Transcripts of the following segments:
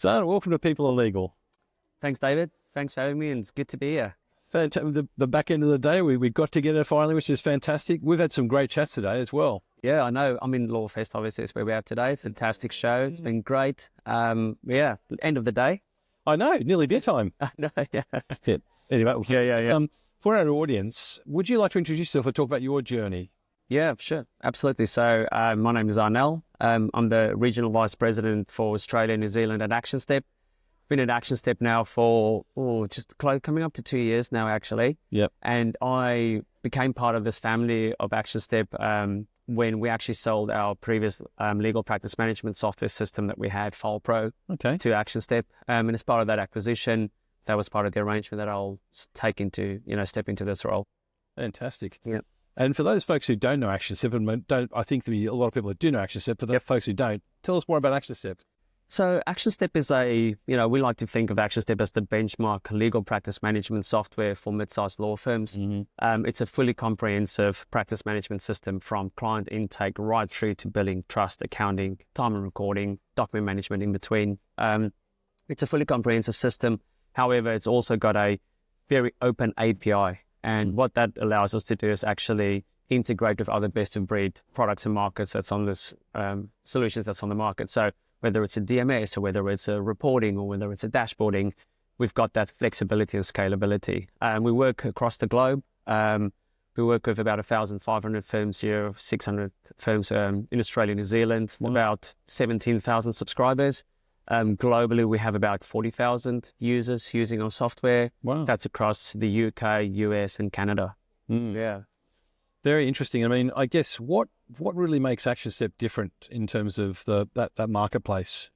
Zahn, welcome to People Are Legal. Thanks, David. Thanks for having me, and it's good to be here. The back end of the day, we got together finally, which is fantastic. We've had some great chats today as well. Yeah, I know. I'm in Lawfest, obviously, is where we are today. Fantastic show. It's been great. Yeah, end of the day. I know, nearly beer time. No, yeah. That's it. Anyway, Yeah. For our audience, would you like to introduce yourself and talk about your journey? Yeah, sure. Absolutely. So my name is Zahn. I'm the Regional Vice President for Australia and New Zealand at ActionStep. Been at ActionStep now for just coming up to 2 years now, actually. Yep. And I became part of this family of ActionStep when we actually sold our previous legal practice management software system that we had, FilePro, to ActionStep. And as part of that acquisition, that was part of the arrangement that I'll step into this role. Fantastic. Yeah. And for those folks who don't know ActionStep, and I think there'll be a lot of people that do know ActionStep, for the folks who don't, tell us more about ActionStep. So ActionStep is we like to think of ActionStep as the benchmark legal practice management software for mid-sized law firms. Mm-hmm. It's a fully comprehensive practice management system from client intake right through to billing, trust, accounting, time and recording, document management in between. It's a fully comprehensive system. However, it's also got a very open API. And what that allows us to do is actually integrate with other best-of-breed products and markets that's on this solutions that's on the market. So whether it's a DMS or whether it's a reporting or whether it's a dashboarding, we've got that flexibility and scalability. We work across the globe. We work with about 1,500 firms here, 600 firms in Australia, New Zealand, about 17,000 subscribers. Globally, we have about 40,000 users using our software. Wow. That's across the UK, US, and Canada. Yeah. Very interesting. I mean, I guess what really makes ActionStep different in terms of that marketplace?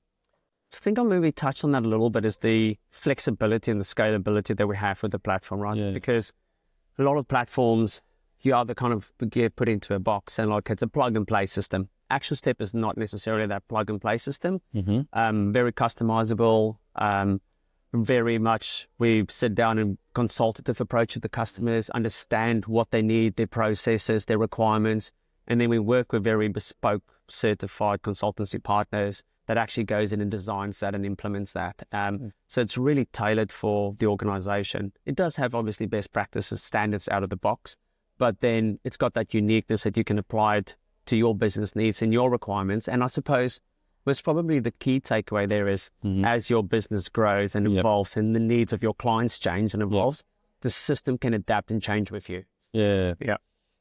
I think I'll maybe touch on that a little bit, is the flexibility and the scalability that we have with the platform, right? Yeah. Because a lot of platforms, you either kind of get put into a box and it's a plug and play system. ActionStep is not necessarily that plug and play system. Mm-hmm. Very customizable. Very much we sit down and consultative approach with the customers, understand what they need, their processes, their requirements, and then we work with very bespoke certified consultancy partners that actually goes in and designs that and implements that. So it's really tailored for the organization. It does have obviously best practices, standards out of the box, but then it's got that uniqueness that you can apply it to your business needs and your requirements. And I suppose was probably the key takeaway there is as your business grows and evolves and the needs of your clients change and evolves, the system can adapt and change with you. Yeah.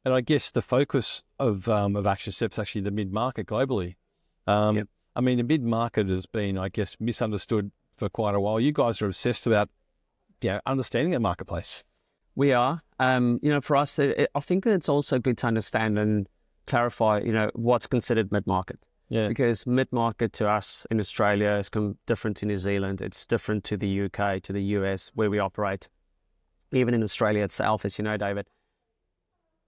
And I guess the focus of ActionStep is actually the mid-market globally. I mean, the mid-market has been, I guess, misunderstood for quite a while. You guys are obsessed about understanding that marketplace. We are. For us, I think that it's also good to understand and clarify, what's considered mid-market. Yeah. Because mid-market to us in Australia is different to New Zealand. It's different to the UK, to the US, where we operate. Even in Australia itself, as you know, David,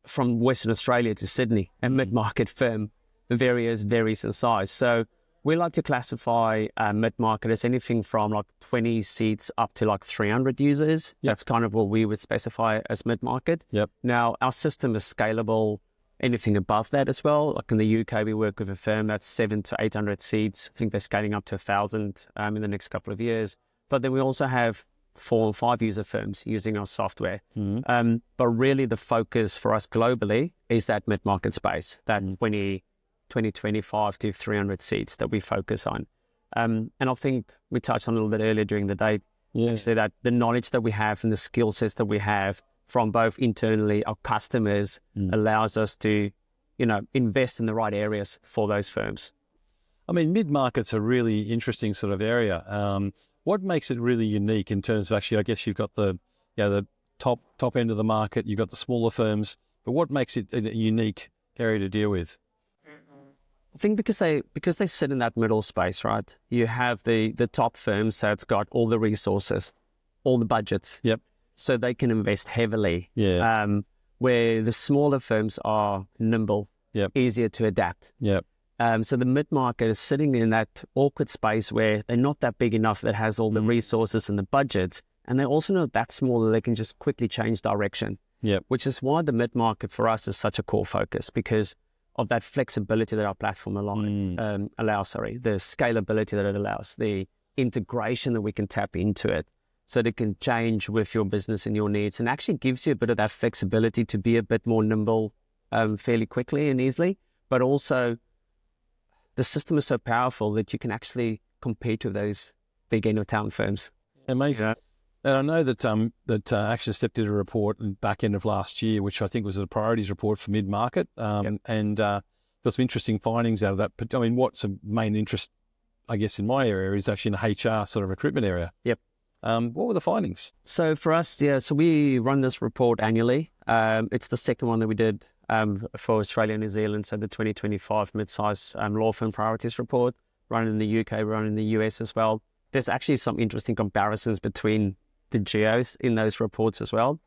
from Western Australia to Sydney, a mid-market firm varies in size. So we like to classify mid-market as anything from 20 seats up to 300 users. Yep. That's kind of what we would specify as mid-market. Yep. Now, our system is scalable. Anything above that as well. Like in the UK, we work with a firm that's 700 to 800 seats. I think they're scaling up to 1,000 in the next couple of years. But then we also have 4 or 5 user firms using our software. Mm-hmm. But really the focus for us globally is that mid-market space, that 25 to 300 seats that we focus on. And I think we touched on a little bit earlier during the day, actually, that the knowledge that we have and the skill sets that we have from both internally, our customers, allows us to, invest in the right areas for those firms. I mean, mid-market's a really interesting sort of area. What makes it really unique in terms of actually, I guess you've got the top end of the market, you've got the smaller firms, but what makes it a unique area to deal with? I think because they sit in that middle space, right? You have the top firms that's got all the resources, all the budgets. Yep. So they can invest heavily, where the smaller firms are nimble, easier to adapt. So the mid-market is sitting in that awkward space where they're not that big enough that has all the resources and the budgets, and they're also not that small that they can just quickly change direction, which is why the mid-market for us is such a core focus, because of that flexibility that our platform allows, the scalability that it allows, the integration that we can tap into it so that it can change with your business and your needs, and actually gives you a bit of that flexibility to be a bit more nimble fairly quickly and easily. But also the system is so powerful that you can actually compete with those big end of town firms. Amazing. And I know that ActionStep did a report in the back end of last year, which I think was a priorities report for mid-market, and got some interesting findings out of that. But I mean, what's a main interest, I guess, in my area is actually in the HR sort of recruitment area. Yep. What were the findings? So for us, so we run this report annually. It's the second one that we did for Australia and New Zealand. So the 2025 mid-size law firm priorities report, run in the UK, run in the US as well. There's actually some interesting comparisons between the geos in those reports as well.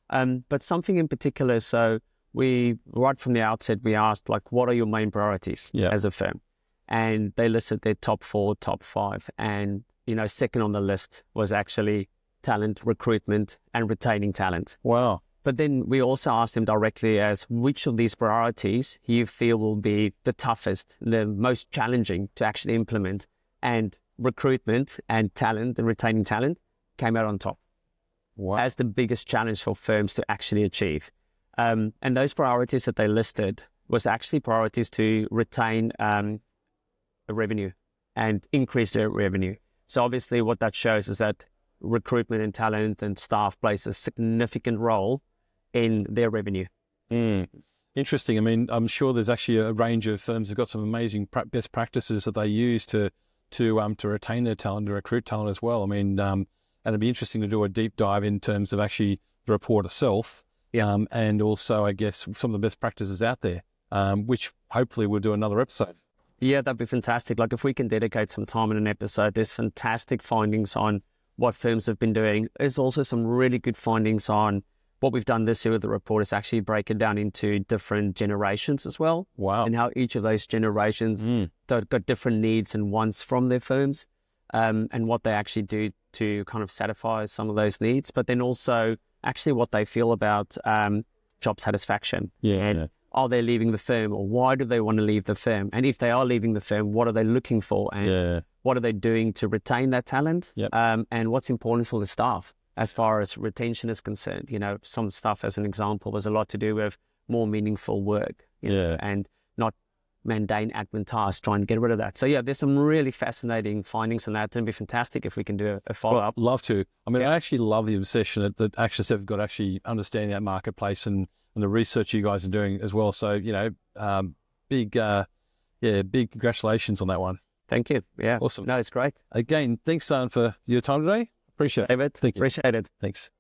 But something in particular, so we, right from the outset, we asked, like, what are your main priorities as a firm? And they listed their top 4, top 5. And, second on the list was actually talent, recruitment, and retaining talent. Wow. But then we also asked them directly as which of these priorities you feel will be the toughest, the most challenging to actually implement. And recruitment and talent and retaining talent came out on top. Wow. As the biggest challenge for firms to actually achieve. And those priorities that they listed was actually priorities to retain revenue and increase their revenue. So obviously what that shows is that recruitment and talent and staff plays a significant role in their revenue. Interesting. I mean, I'm sure there's actually a range of firms that have got some amazing best practices that they use to retain their talent, to recruit talent as well. I mean, and it'd be interesting to do a deep dive in terms of actually the report itself, and also, I guess, some of the best practices out there, which hopefully we'll do another episode. Yeah, that'd be fantastic. Like if we can dedicate some time in an episode, there's fantastic findings on what firms have been doing. There's also some really good findings on what we've done this year with the report is actually break it down into different generations as well. Wow. And how each of those generations got different needs and wants from their firms, and what they actually do to kind of satisfy some of those needs, but then also actually what they feel about job satisfaction. And are they leaving the firm, or why do they want to leave the firm? And if they are leaving the firm, what are they looking for? And what are they doing to retain that talent? And what's important for the staff as far as retention is concerned? Some stuff, as an example, was a lot to do with more meaningful work, and not mundane admin tasks, trying to get rid of that. So there's some really fascinating findings on that. It'd be fantastic if we can do a follow-up. Well, love to. I mean, I actually love the obsession that ActionStep have got actually understanding that marketplace and the research you guys are doing as well. So, big congratulations on that one. Thank you. Yeah. Awesome. No, it's great. Again, thanks, Zahn, for your time today. Appreciate it. David, Thank you. Appreciate it. Thanks.